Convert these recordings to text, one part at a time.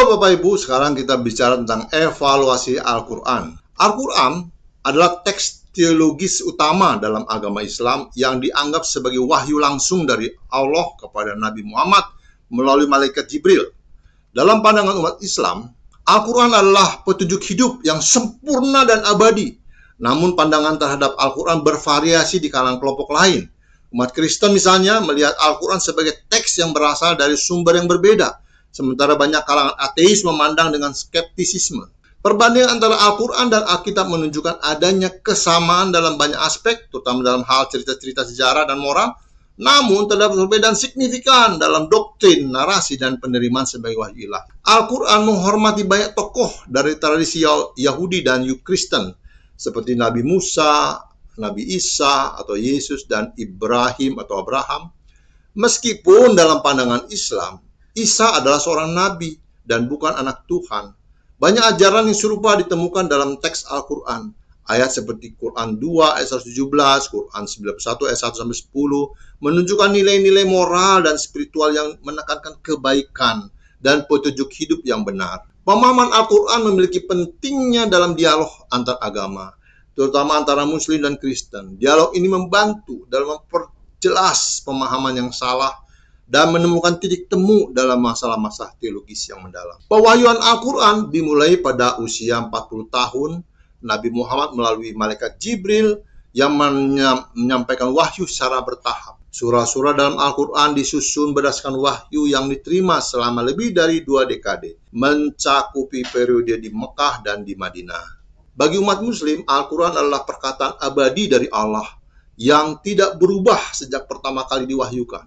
Bapak Ibu, sekarang kita bicara tentang evaluasi Al-Quran. Al-Quran adalah teks teologis utama dalam agama Islam yang dianggap sebagai wahyu langsung dari Allah kepada Nabi Muhammad melalui malaikat Jibril. Dalam pandangan umat Islam, Al-Quran adalah petunjuk hidup yang sempurna dan abadi. Namun pandangan terhadap Al-Quran bervariasi di kalangan kelompok lain. Umat Kristen misalnya melihat Al-Quran sebagai teks yang berasal dari sumber yang berbeda, sementara banyak kalangan ateis memandang dengan skeptisisme. Perbandingan antara Al-Quran dan Alkitab menunjukkan adanya kesamaan dalam banyak aspek, terutama dalam hal cerita-cerita sejarah dan moral, namun terdapat perbedaan signifikan dalam doktrin, narasi, dan penerimaan sebagai wahyu ilahi. Al-Quran menghormati banyak tokoh dari tradisi Yahudi dan Kristen, seperti Nabi Musa, Nabi Isa, atau Yesus, dan Ibrahim atau Abraham. Meskipun dalam pandangan Islam, Isa adalah seorang nabi dan bukan anak Tuhan. Banyak ajaran yang serupa ditemukan dalam teks Al-Quran. Ayat seperti Quran 2 ayat 117, Quran 91 ayat 1-10 menunjukkan nilai-nilai moral dan spiritual yang menekankan kebaikan dan petunjuk hidup yang benar. Pemahaman Al-Quran memiliki pentingnya dalam dialog antar agama, terutama antara Muslim dan Kristen. Dialog ini membantu dalam memperjelas pemahaman yang salah dan menemukan titik temu dalam masalah-masalah teologis yang mendalam. Pewahyuan Al-Quran dimulai pada usia 40 tahun. Nabi Muhammad melalui malaikat Jibril yang menyampaikan wahyu secara bertahap. Surah-surah dalam Al-Quran disusun berdasarkan wahyu yang diterima selama lebih dari 2 dekade, mencakupi periode di Mekah dan di Madinah. Bagi umat Muslim, Al-Quran adalah perkataan abadi dari Allah yang tidak berubah sejak pertama kali diwahyukan.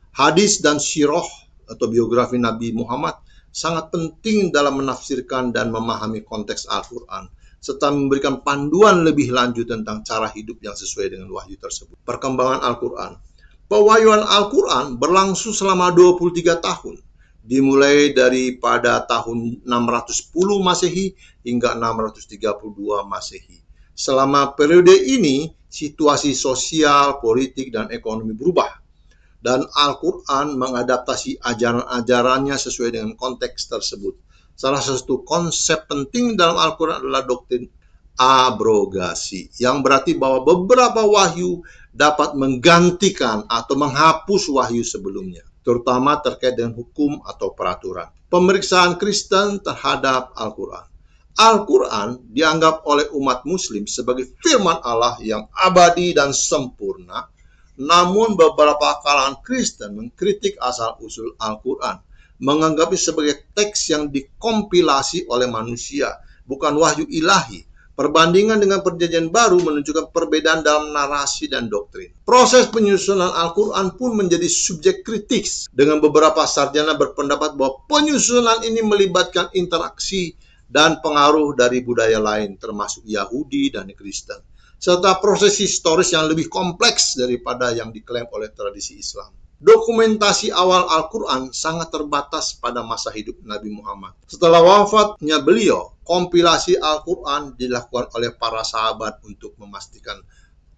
Hadis dan sirah atau biografi Nabi Muhammad sangat penting dalam menafsirkan dan memahami konteks Al-Quran, serta memberikan panduan lebih lanjut tentang cara hidup yang sesuai dengan wahyu tersebut. Perkembangan Al-Quran. Pewahyuan Al-Quran berlangsung selama 23 tahun, dimulai daripada tahun 610 Masehi hingga 632 Masehi. Selama periode ini, situasi sosial, politik, dan ekonomi berubah, dan Al-Quran mengadaptasi ajaran-ajarannya sesuai dengan konteks tersebut. Salah satu konsep penting dalam Al-Quran adalah doktrin abrogasi, yang berarti bahwa beberapa wahyu dapat menggantikan atau menghapus wahyu sebelumnya, terutama terkait dengan hukum atau peraturan. Pemeriksaan Kristen terhadap Al-Quran. Al-Quran dianggap oleh umat Muslim sebagai firman Allah yang abadi dan sempurna, namun beberapa kalangan Kristen mengkritik asal-usul Al-Quran, menganggapnya sebagai teks yang dikompilasi oleh manusia, bukan wahyu ilahi. Perbandingan dengan Perjanjian Baru menunjukkan perbedaan dalam narasi dan doktrin. Proses penyusunan Al-Quran pun menjadi subjek kritis, dengan beberapa sarjana berpendapat bahwa penyusunan ini melibatkan interaksi dan pengaruh dari budaya lain, termasuk Yahudi dan Kristen, serta proses historis yang lebih kompleks daripada yang diklaim oleh tradisi Islam. Dokumentasi awal Al-Quran sangat terbatas pada masa hidup Nabi Muhammad. Setelah wafatnya beliau, kompilasi Al-Quran dilakukan oleh para sahabat untuk memastikan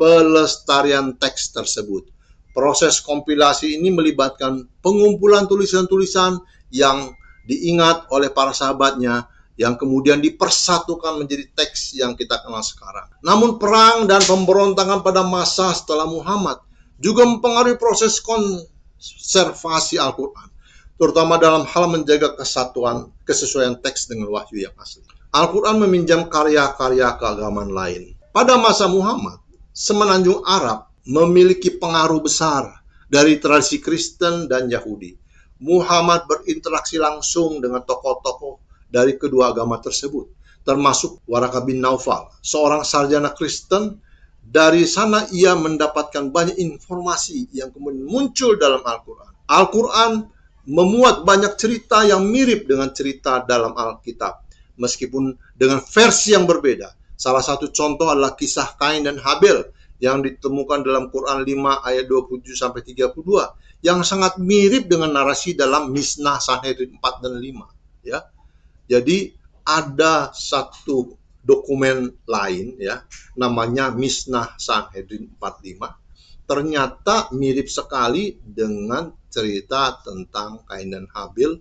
pelestarian teks tersebut. Proses kompilasi ini melibatkan pengumpulan tulisan-tulisan yang diingat oleh para sahabatnya, yang kemudian dipersatukan menjadi teks yang kita kenal sekarang. Namun perang dan pemberontakan pada masa setelah Muhammad juga mempengaruhi proses konservasi Al-Quran, terutama dalam hal menjaga kesesuaian teks dengan wahyu yang asli. Al-Quran meminjam karya-karya keagamaan lain. Pada masa Muhammad, semenanjung Arab memiliki pengaruh besar dari tradisi Kristen dan Yahudi. Muhammad berinteraksi langsung dengan tokoh-tokoh dari kedua agama tersebut, termasuk Waraqah bin Naufal, seorang sarjana Kristen. Dari sana ia mendapatkan banyak informasi yang kemudian muncul dalam Al-Quran. Al-Quran memuat banyak cerita yang mirip dengan cerita dalam Alkitab, meskipun dengan versi yang berbeda. Salah satu contoh adalah kisah Kain dan Habil yang ditemukan dalam Quran 5 ayat 27-32, yang sangat mirip dengan narasi dalam Misnah Sanhedrin 4 dan 5. Ya. Jadi ada satu dokumen lain, ya, namanya Misnah Sanhedrin 45, ternyata mirip sekali dengan cerita tentang Kain dan Habil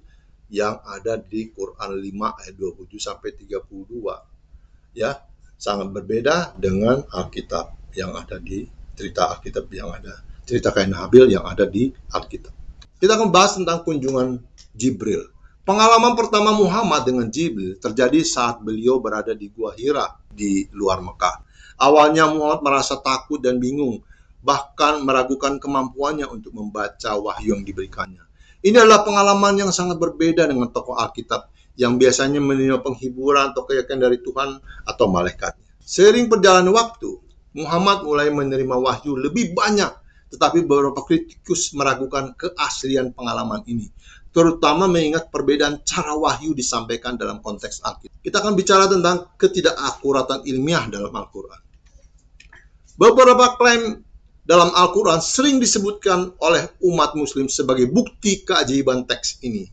yang ada di Quran 5 ayat 27 sampai 32. Ya, sangat berbeda dengan Alkitab yang ada di cerita Alkitab yang ada, cerita Kain Habil yang ada di Alkitab. Kita akan bahas tentang kunjungan Jibril. Pengalaman pertama Muhammad dengan Jibril terjadi saat beliau berada di Gua Hira di luar Mekah. Awalnya Muhammad merasa takut dan bingung, bahkan meragukan kemampuannya untuk membaca wahyu yang diberikannya. Ini adalah pengalaman yang sangat berbeda dengan tokoh Alkitab yang biasanya menerima penghiburan atau keyakinan dari Tuhan atau malaikatnya. Seiring perjalanan waktu, Muhammad mulai menerima wahyu lebih banyak, tetapi beberapa kritikus meragukan keaslian pengalaman ini, terutama mengingat perbedaan cara wahyu disampaikan dalam konteks Alkitab. Kita akan bicara tentang ketidakakuratan ilmiah dalam Al-Quran. Beberapa klaim dalam Al-Quran sering disebutkan oleh umat muslim sebagai bukti keajaiban teks ini,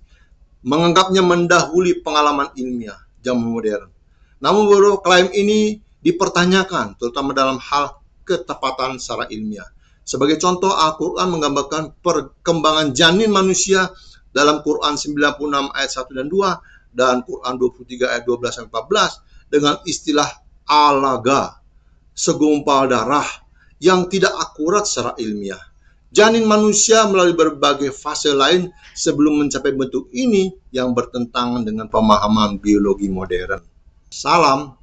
menganggapnya mendahului pengalaman ilmiah zaman modern. Namun beberapa klaim ini dipertanyakan, terutama dalam hal ketepatan secara ilmiah. Sebagai contoh, Al-Quran menggambarkan perkembangan janin manusia dalam Quran 96 ayat 1 dan 2 dan Quran 23 ayat 12-14 dengan istilah alaga, segumpal darah, yang tidak akurat secara ilmiah. Janin manusia melalui berbagai fase lain sebelum mencapai bentuk ini yang bertentangan dengan pemahaman biologi modern. Salam.